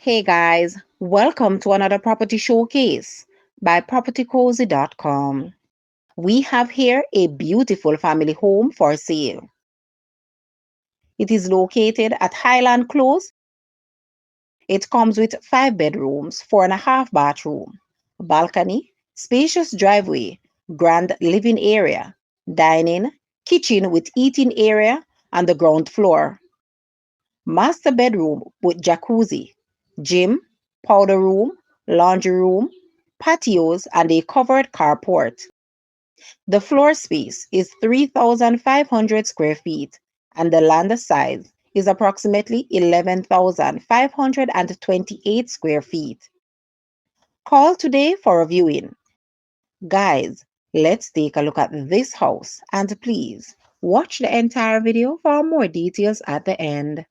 Hey guys, welcome to another property showcase by propertycozy.com. We have here a beautiful family home for sale. It is located at Highland Close. It comes with 5 bedrooms, 4.5 bathroom, balcony, spacious driveway, grand living area, dining, kitchen with eating area on the ground floor, master bedroom with jacuzzi, gym, powder room, laundry room, patios, and a covered carport. The floor space is 3,500 square feet, and the land size is approximately 11,528 square feet. Call today for a viewing. Guys, let's take a look at this house and please watch the entire video for more details at the end.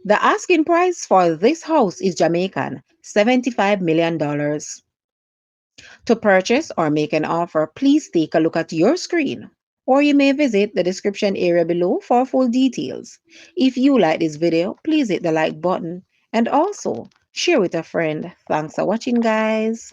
The asking price for this house is Jamaican $75 million. To purchase or make an offer, please take a look at your screen, or you may visit the description area below for full details. If you like this video, please hit the like button and also share with a friend. Thanks for watching, guys.